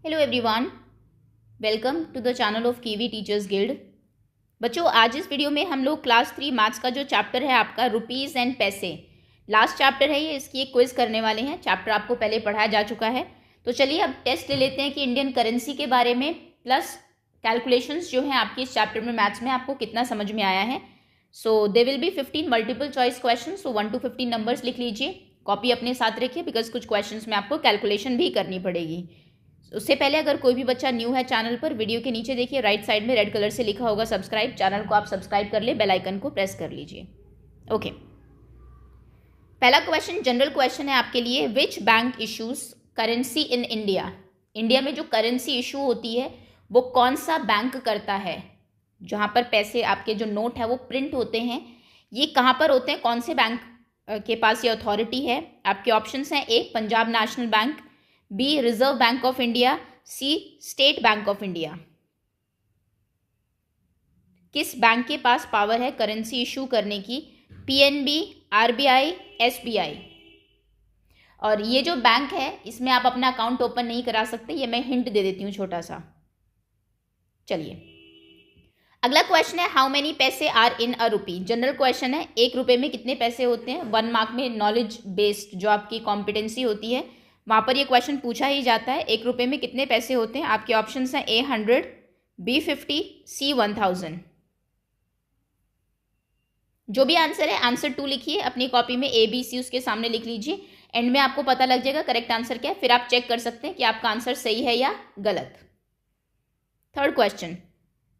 Hello everyone, welcome to the channel of Kiwi teachers guild. बच्चों, आज इस video में हम लोग क्लास 3 मैथ्स का जो चैप्टर है आपका रुपीज़ एंड पैसे, लास्ट चैप्टर है ये, इसकी एक क्विज करने वाले हैं। चैप्टर आपको पहले पढ़ाया जा चुका है। तो चलिए अब टेस्ट ले लेते हैं कि इंडियन करेंसी के बारे में प्लस कैलकुलेशंस जो हैं आपकी इस चैप्टर में मैथ्स में आपको कितना समझ में आया है। So they will be 15 multiple choice question. So 1 to 15 numbers लिख लीजिए, कॉपी अपने साथ रखिए, बिकॉज कुछ क्वेश्चन में आपको कैलकुलेशन भी करनी पड़ेगी। उससे पहले अगर कोई भी बच्चा न्यू है चैनल पर, वीडियो के नीचे देखिए राइट साइड में रेड कलर से लिखा होगा सब्सक्राइब। चैनल को आप सब्सक्राइब कर ले, बेल आइकन को प्रेस कर लीजिए। ओके, पहला क्वेश्चन जनरल क्वेश्चन है आपके लिए। Which bank issues currency in India? India में जो करेंसी इशू होती है वो कौन सा बैंक करता है? जहाँ पर पैसे आपके जो नोट है वो प्रिंट होते हैं, ये कहाँ पर होते हैं? कौन से बैंक के पास ये अथॉरिटी है? आपके ऑप्शंस हैं, A Punjab National Bank, B Reserve Bank of India, C State Bank of India. किस बैंक के पास पावर है करेंसी इशू करने की? PNB, RBI, SBI. और ये जो बैंक है इसमें आप अपना अकाउंट ओपन नहीं करा सकते, ये मैं हिंट दे देती हूँ छोटा सा। चलिए अगला क्वेश्चन है, how many paise are in a rupee? General question है, एक रुपए में कितने पैसे होते हैं? 1 मार्क में नॉलेज बेस्ड जो आपकी कॉम्पिटेंसी होती है वहाँ पर ये क्वेश्चन पूछा ही जाता है। एक रुपए में कितने पैसे होते हैं? आपके ऑप्शंस हैं, ए 100, बी 50, सी 1000। जो भी आंसर है आंसर 2 लिखिए अपनी कॉपी में, ए बी सी उसके सामने लिख लीजिए। एंड में आपको पता लग जाएगा करेक्ट आंसर क्या है, फिर आप चेक कर सकते हैं कि आपका आंसर सही है या गलत। थर्ड क्वेश्चन,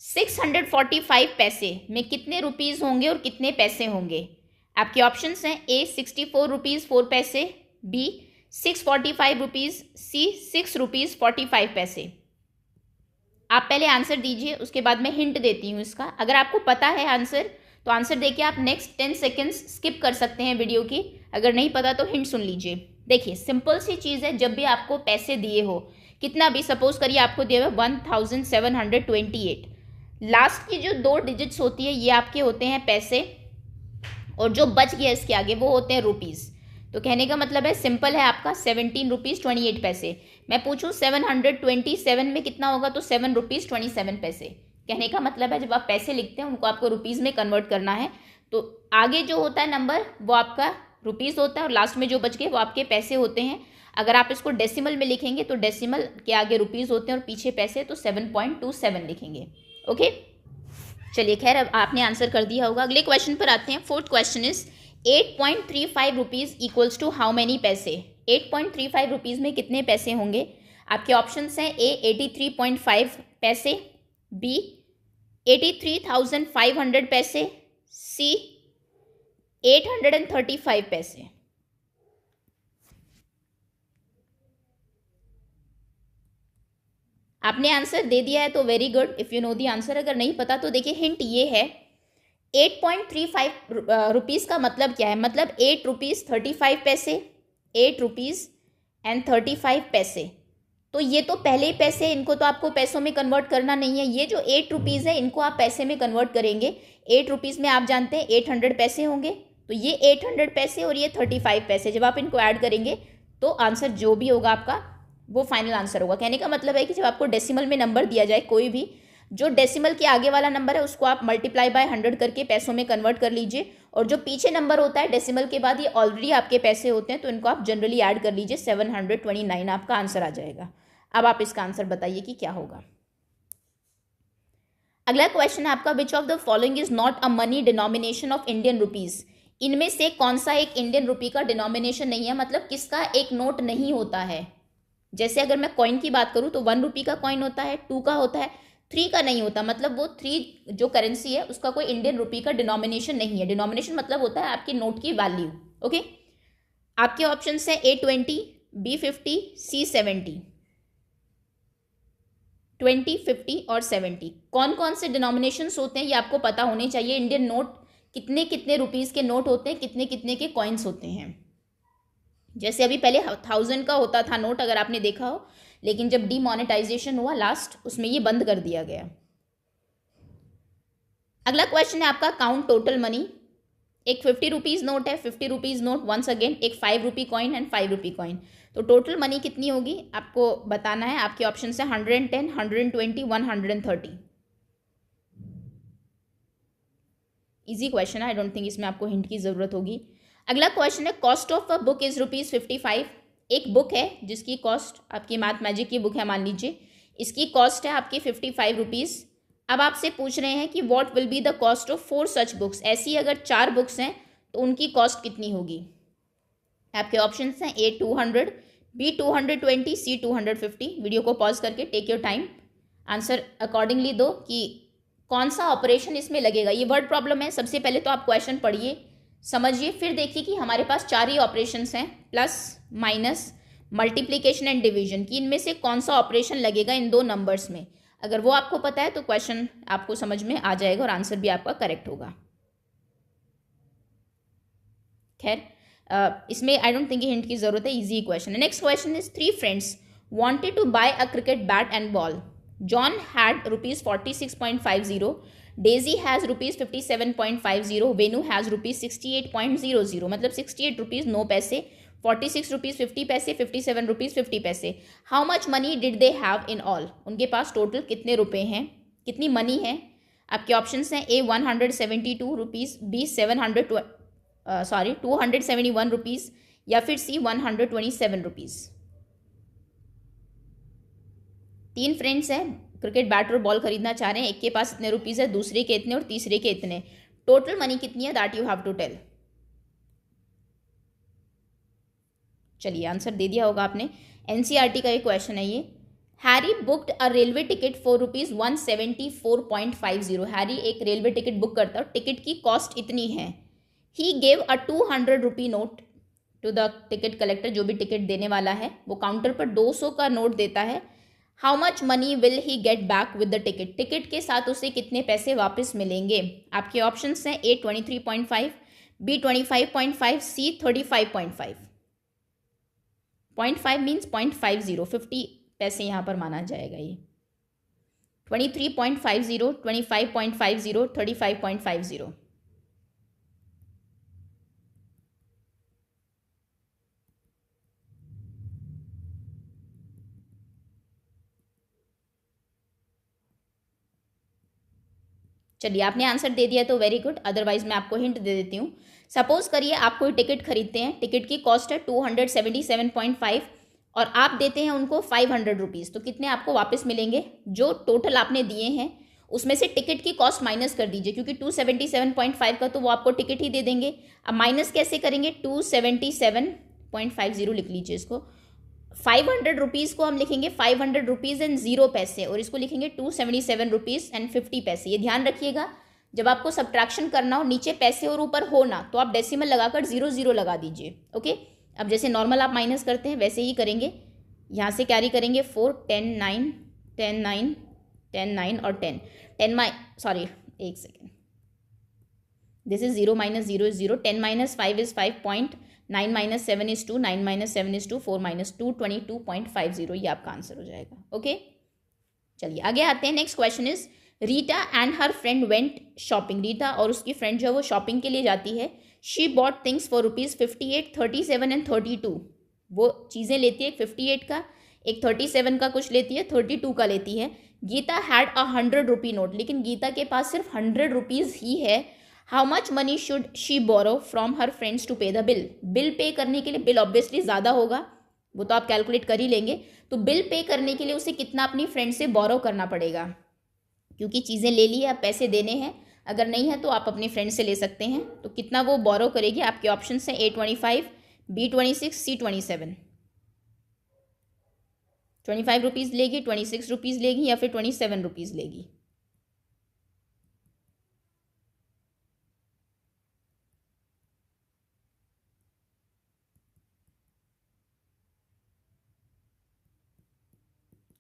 645 पैसे में कितने रुपीज होंगे और कितने पैसे होंगे? आपके ऑप्शंस हैं, ए 64 रुपीज 4 पैसे, बी 645 रुपीज, सी 6 रुपीज 45 पैसे। आप पहले आंसर दीजिए, उसके बाद मैं हिंट देती हूँ इसका। अगर आपको पता है आंसर तो आंसर देखिए, आप नेक्स्ट 10 सेकेंड्स स्किप कर सकते हैं वीडियो की। अगर नहीं पता तो हिंट सुन लीजिए। देखिए सिंपल सी चीज़ है, जब भी आपको पैसे दिए हो, कितना भी सपोज करिए आपको दिए हुए 1728, लास्ट की जो 2 डिजिट्स होती है ये आपके होते हैं पैसे, और जो बच गया इसके आगे वो होते हैं रुपीज़। तो कहने का मतलब है सिंपल है आपका 17 रुपीज़ 28 पैसे। मैं पूछूं 727 में कितना होगा, तो 7 रुपीज़ 27 पैसे। कहने का मतलब है जब आप पैसे लिखते हैं उनको आपको रुपीज़ में कन्वर्ट करना है, तो आगे जो होता है नंबर वो आपका रुपीज़ होता है और लास्ट में जो बच गए वो आपके पैसे होते हैं। अगर आप इसको डेसिमल में लिखेंगे तो डेसिमल के आगे रुपीज़ होते हैं और पीछे पैसे, तो 7.27 लिखेंगे। ओके, चलिए खैर अब आपने आंसर कर दिया होगा। अगले क्वेश्चन पर आते हैं। Fourth question is 8.35 rupees equals to how many paise? 8.35 rupees में कितने पैसे होंगे? आपके ऑप्शंस हैं, ए 83.5 पैसे, बी 83,500 पैसे, सी 835 पैसे। आपने आंसर दे दिया है तो very good, if you know the answer. अगर नहीं पता तो देखिए हिंट ये है, 8.35 रुपीज़ का मतलब क्या है? मतलब 8 रुपीज़ 35 पैसे, 8 रुपीज़ एंड 35 पैसे। तो ये तो पहले ही पैसे हैं, इनको तो आपको पैसों में कन्वर्ट करना नहीं है। ये जो 8 रुपीज़ है इनको आप पैसे में कन्वर्ट करेंगे। 8 रुपीज़ में आप जानते हैं 800 पैसे होंगे, तो ये 800 पैसे और ये 35 पैसे, जब आप इनको ऐड करेंगे तो आंसर जो भी होगा आपका वो फाइनल आंसर होगा। कहने का मतलब है कि जब आपको डेसिमल में नंबर दिया जाए कोई भी, जो डेसिमल के आगे वाला नंबर है उसको आप मल्टीप्लाई बाय 100 करके पैसों में कन्वर्ट कर लीजिए, और जो पीछे नंबर होता है डेसिमल के बाद ये ऑलरेडी आपके पैसे होते हैं, तो इनको आप जनरली ऐड कर लीजिए। 729 आपका आंसर आ जाएगा। अब आप इसका आंसर बताइए कि क्या होगा। अगला क्वेश्चन है आपका, which of the following is not a money denomination of Indian rupees? इनमें से कौन सा एक इंडियन रुपी का डिनोमिनेशन नहीं है? मतलब किसका एक नोट नहीं होता है? जैसे अगर मैं कॉइन की बात करूं तो 1 रुपी का कॉइन होता है, 2 का होता है, 3 का नहीं होता। मतलब वो 3 जो करेंसी है उसका कोई इंडियन रुपी का डिनोमिनेशन नहीं है। डिनोमिनेशन मतलब होता है आपकी नोट की वैल्यू। ओके, आपके ऑप्शन है, ए 20, बी 50, सी 70। 20, 50 और 70 कौन कौन से डिनोमिनेशंस होते हैं ये आपको पता होने चाहिए। इंडियन नोट कितने कितने रुपीज़ के नोट होते हैं, कितने कितने के कॉइन्स होते हैं। जैसे अभी पहले 1000 का होता था नोट, अगर आपने देखा हो, लेकिन जब डीमोनेटाइजेशन हुआ लास्ट, उसमें ये बंद कर दिया गया। अगला क्वेश्चन है आपका, काउंट टोटल मनी। एक 50 रुपीज़ नोट है, 50 रुपीज़ नोट, वंस अगेन एक 5 rupee coin and 5 rupee coin. तो टोटल मनी कितनी होगी आपको बताना है। आपके ऑप्शन है 110, 120, 130। इजी क्वेश्चन है, आई डोंट थिंक इसमें आपको हिंट की ज़रूरत होगी। अगला क्वेश्चन है cost of a book is ₹55। एक बुक है जिसकी कॉस्ट, आपकी मैथ मैजिक की बुक है मान लीजिए, इसकी कॉस्ट है आपकी ₹55। अब आपसे पूछ रहे हैं कि what will be the cost of 4 such books. ऐसी अगर 4 बुक्स हैं तो उनकी कॉस्ट कितनी होगी। आपके ऑप्शन हैं A 200, B 220, C 250। वीडियो को पॉज करके take your time, answer accordingly दो कि कौन सा ऑपरेशन इसमें लगेगा। ये वर्ड प्रॉब्लम है। सबसे पहले तो आप क्वेश्चन पढ़िए, समझिए, फिर देखिए कि हमारे पास 4 ही ऑपरेशंस हैं, plus minus multiplication and division, कि इनमें से कौन सा ऑपरेशन लगेगा इन 2 नंबर्स में। अगर वो आपको पता है तो क्वेश्चन आपको समझ में आ जाएगा और आंसर भी आपका करेक्ट होगा। खैर इसमें आई डोंट थिंक हिंट की जरूरत है, इजी क्वेश्चन है। Next question is 3 friends wanted to buy a cricket bat and ball. John had ₹46.50, Daisy has ₹57.50, Venu has ₹68.00, मतलब 68 रुपीज़ 9 पैसे, 46 रुपीज़ 50 पैसे, 57 रुपीज़ 50 पैसे। How much money did they have in all. उनके पास total कितने रुपए हैं, कितनी मनी है। आपके ऑप्शंस हैं A 172 रुपीज़, B 271 रुपीज़, या फिर C 127 रुपीज़। 3 फ्रेंड्स हैं, क्रिकेट बैट और बॉल खरीदना चाह रहे हैं। एक के पास इतने रुपीज़ है, दूसरे के इतने और तीसरे के इतने। टोटल मनी कितनी है that you have to tell. चलिए आंसर दे दिया होगा आपने, NCERT का ये क्वेश्चन है ये। Harry booked a railway ticket for ₹174.50। Harry एक रेलवे टिकट बुक करता है और टिकट की कॉस्ट इतनी है। He gave a 200 rupee note to the ticket collector, जो भी टिकट देने वाला है वो काउंटर पर 200 का नोट देता है। How much money will he get back with the ticket. Ticket के साथ उसे कितने पैसे वापस मिलेंगे। आपके ऑप्शंस हैं A 23.5, B 25.5, C 35.5। 0.5 मीन्स 0.50, 50 पैसे यहाँ पर माना जाएगा। ये 23.50, 25.50, 35.50। चलिए आपने आंसर दे दिया तो वेरी गुड, अदरवाइज मैं आपको हिंट दे देती हूँ। सपोज करिए आप कोई टिकट खरीदते हैं, टिकट की कॉस्ट है 277.5 और आप देते हैं उनको 500 रुपीज़, तो कितने आपको वापस मिलेंगे। जो टोटल आपने दिए हैं उसमें से टिकट की कॉस्ट माइनस कर दीजिए, क्योंकि 277.5 का तो वो आपको टिकट ही दे देंगे। अब माइनस कैसे करेंगे, 277.50 लिख लीजिए इसको। 500 रुपीज़ को हम लिखेंगे 500 रुपीज़ एंड 0 पैसे, और इसको लिखेंगे 277 रुपीज़ एंड 50 पैसे। ये ध्यान रखिएगा, जब आपको सब्ट्रैक्शन करना हो, नीचे पैसे और ऊपर हो ना, तो आप डेसिमल लगाकर 0 लगा दीजिए। ओके, अब जैसे नॉर्मल आप माइनस करते हैं वैसे ही करेंगे। यहाँ से कैरी करेंगे 4, 10, 9, 10, 9, 10, 9 और 10, 10 सॉरी एक second, this is 0 - 0 is 0, 10 - 5 is 5, 9 - 7 is 2, 9 - 7 is 2, 4 - 2, 22.50। ये आपका आंसर हो जाएगा। ओके, चलिए आगे आते हैं। Next question is Rita and her friend went shopping. Rita और उसकी फ्रेंड जो है वो शॉपिंग के लिए जाती है। She bought things for ₹58, 37 and 32। वो चीज़ें लेती है, एक 58 का, एक 37 का कुछ लेती है, 32 का लेती है। Geeta had a 100 rupee note, लेकिन गीता के पास सिर्फ 100 रुपीज़ ही है। How much money should she borrow from her friends to pay the bill. Bill pay करने के लिए, बिल ऑब्वियसली ज़्यादा होगा, वो तो आप कैलकुलेट कर ही लेंगे। तो बिल पे करने के लिए उसे कितना अपनी फ्रेंड से बोरो करना पड़ेगा, क्योंकि चीज़ें ले ली है, अब पैसे देने हैं। अगर नहीं है तो आप अपने फ्रेंड से ले सकते हैं। तो कितना वो बोरो करेगी, आपके ऑप्शन हैं A 25, B 26, C 27। 25 रुपीज़ लेगी, 26 रुपीज़ लेगी, या फिर 27 रुपीज़ लेगी।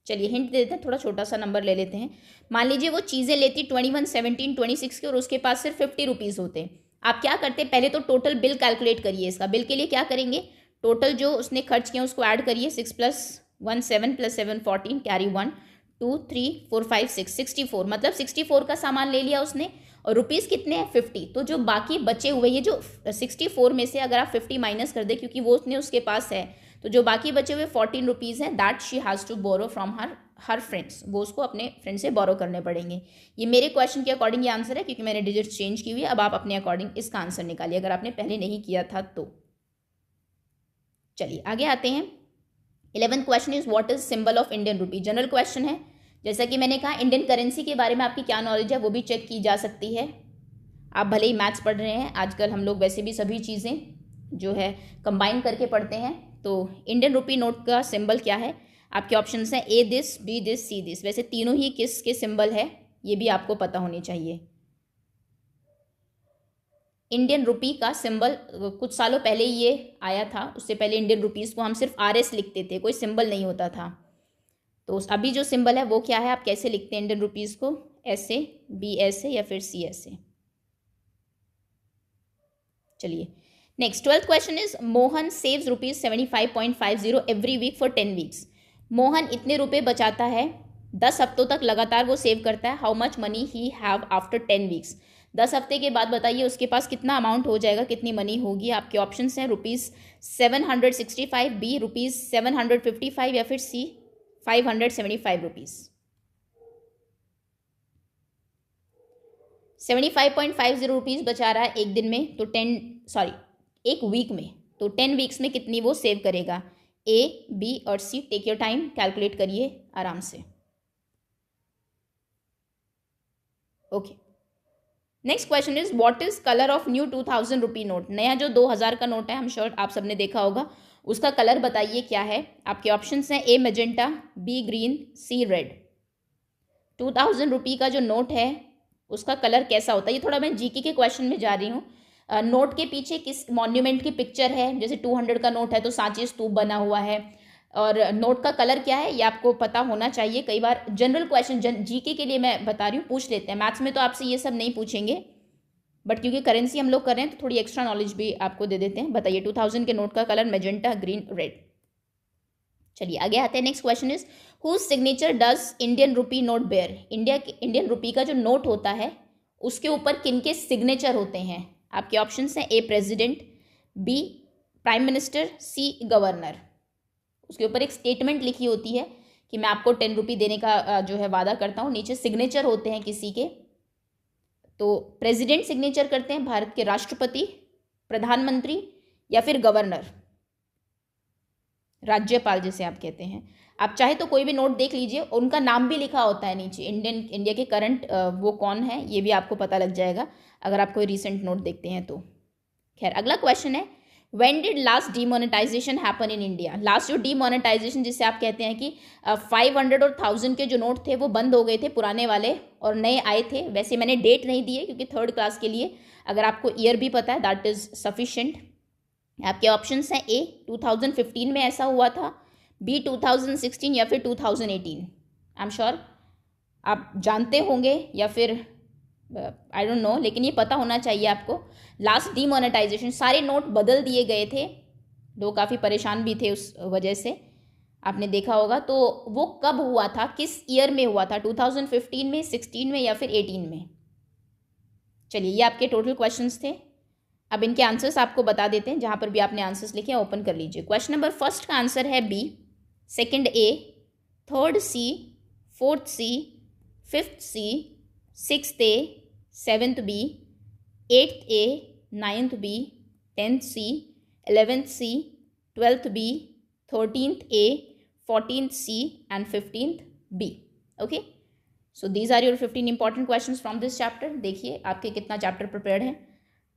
चलिए हिंट दे देते हैं, थोड़ा छोटा सा नंबर ले लेते हैं। मान लीजिए वो चीज़ें लेती 21, 17, 26 के, और उसके पास सिर्फ 50 रुपीज़ होते। आप क्या करते हैं, पहले तो टोटल बिल कैलकुलेट करिए इसका। बिल के लिए क्या करेंगे, टोटल जो उसने खर्च किया उसको ऐड करिए। 6 + 1 7 + 7 14, कैरी 1 2 3 4 5 6, 64, मतलब 64 का सामान ले लिया उसने, और रुपीज़ कितने हैं 50। तो जो बाकी बचे हुए, ये जो 64 में से अगर आप 50 माइनस कर दे, क्योंकि वो उसने उसके पास है, तो जो बाकी बचे हुए 14 रुपीज़ हैं that she has to borrow from her friends, वो उसको अपने फ्रेंड से बोरो करने पड़ेंगे। ये मेरे क्वेश्चन के अकॉर्डिंग ये आंसर है क्योंकि मैंने डिजिट्स चेंज की हुई है। अब आप अपने अकॉर्डिंग इसका आंसर निकालिए अगर आपने पहले नहीं किया था तो। चलिए आगे आते हैं। 11th question is what is symbol of Indian rupee. General question है। जैसा कि मैंने कहा इंडियन करेंसी के बारे में आपकी क्या नॉलेज है वो भी चेक की जा सकती है। आप भले ही मैथ्स पढ़ रहे हैं, आजकल हम लोग वैसे भी सभी चीज़ें जो है कंबाइन करके पढ़ते हैं। तो इंडियन रुपी नोट का सिंबल क्या है? आपके ऑप्शंस हैं A this, B this, C this. वैसे तीनों ही किस के सिंबल है ये भी आपको पता होनी चाहिए। इंडियन रुपी का सिंबल कुछ सालों पहले ये आया था, उससे पहले इंडियन रुपीज़ को हम सिर्फ RS लिखते थे, कोई सिंबल नहीं होता था। तो अभी जो सिंबल है वो क्या है, आप कैसे लिखते हैं इंडियन रुपीज़ को? ऐसे, बी ऐसे या फिर सी ऐसे। चलिए next 12th question is Mohan saves ₹75.50 every week for 10 weeks. Mohan इतने रुपए बचाता है, 10 हफ्तों तक लगातार वो सेव करता है। How much money he have after 10 weeks. 10 हफ्ते के बाद बताइए उसके पास कितना अमाउंट हो जाएगा, कितनी मनी होगी। आपके ऑप्शंस हैं ₹765, बी ₹755 या फिर सी ₹575। 75.50 रुपीज़ बचा रहा है एक दिन में, तो एक वीक में, तो 10 वीक्स में कितनी वो सेव करेगा? ए, बी और सी। टेक योर टाइम, कैलकुलेट करिए आराम से। Okay next question is what is colour of new 2000 rupee note. नया जो 2000 का नोट है, हम श्योर आप सबने देखा होगा, उसका कलर बताइए क्या है। आपके ऑप्शंस हैं ए magenta, be green, C red. 2000 रुपी का जो नोट है उसका कलर कैसा होता है? ये थोड़ा मैं जीके के क्वेश्चन में जा रही हूँ। नोट के पीछे किस मॉन्यूमेंट की पिक्चर है? जैसे 200 का नोट है तो सांची स्तूप बना हुआ है। और नोट का कलर क्या है ये आपको पता होना चाहिए। कई बार जनरल क्वेश्चन जीके के लिए मैं बता रही हूँ, पूछ लेते हैं। मैथ्स में तो आपसे ये सब नहीं पूछेंगे, बट क्योंकि करेंसी हम लोग कर रहे हैं तो थोड़ी एक्स्ट्रा नॉलेज भी आपको दे देते हैं। बताइए 2000 के नोट का कलर मैजेंटा, ग्रीन, रेड। चलिए आगे आते हैं। Next question is whose signature does Indian rupee note bear. Indian rupee का जो नोट होता है उसके ऊपर किनके सिग्नेचर होते हैं? आपके ऑप्शंस हैं ए प्रेसिडेंट, बी प्राइम मिनिस्टर, सी गवर्नर। उसके ऊपर एक स्टेटमेंट लिखी होती है कि मैं आपको 10 रुपये देने का जो है वादा करता हूँ। नीचे सिग्नेचर होते हैं किसी के, तो प्रेसिडेंट सिग्नेचर करते हैं, भारत के राष्ट्रपति, प्रधानमंत्री या फिर गवर्नर, राज्यपाल जिसे आप कहते हैं। आप चाहे तो कोई भी नोट देख लीजिए, उनका नाम भी लिखा होता है नीचे। इंडिया के करंट वो कौन है ये भी आपको पता लग जाएगा अगर आप कोई रिसेंट नोट देखते हैं तो। खैर अगला क्वेश्चन है when did last demonetization happen in India. Last जो डीमोनेटाइजेशन जिसे आप कहते हैं कि 500 और 1000 के जो नोट थे वो बंद हो गए थे पुराने वाले और नए आए थे। वैसे मैंने डेट नहीं दी है क्योंकि 3rd क्लास के लिए अगर आपको ईयर भी पता है दैट इज़ सफिशिएंट। आपके ऑप्शंस हैं ए 2015 में ऐसा हुआ था, बी 2016 या फिर 2018। आई एम श्योर आप जानते होंगे या फिर आई डोंट नो, लेकिन ये पता होना चाहिए आपको। लास्ट डीमोनेटाइजेशन सारे नोट बदल दिए गए थे, लोग काफ़ी परेशान भी थे उस वजह से, आपने देखा होगा। तो वो कब हुआ था, किस ईयर में हुआ था? 2015 में, 16 में या फिर 18 में? चलिए ये आपके टोटल क्वेश्चंस थे। अब इनके आंसर्स आपको बता देते हैं, जहाँ पर भी आपने आंसर्स लिखे हैं ओपन कर लीजिए। क्वेश्चन नंबर फर्स्ट का आंसर है B, second A, third C, fourth C, fifth C, sixth A, seventh B, eighth A, ninth B, 10th C, 11th C, 12th B, 13th A, 14th C and 15th B. Okay, so these are your 15 important questions from this chapter. देखिए आपके कितना chapter prepared है,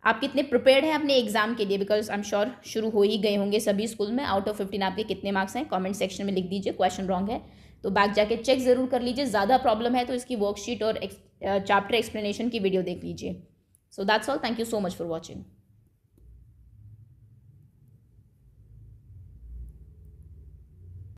आप कितने prepared हैं अपने exam के लिए, बिकॉज आई एम श्योर शुरू हो ही गए होंगे सभी स्कूल में। आउट ऑफ 15 आपके कितने मार्क्स हैं कमेंट सेक्शन में लिख दीजिए। क्वेश्चन रॉन्ग है तो बैक जाके चेक जरूर कर लीजिए। ज़्यादा प्रॉब्लम है तो इसकी वर्कशीट और चैप्टर एक्सप्लेनेशन की वीडियो देख लीजिए। So that's all, thank you so much for watching.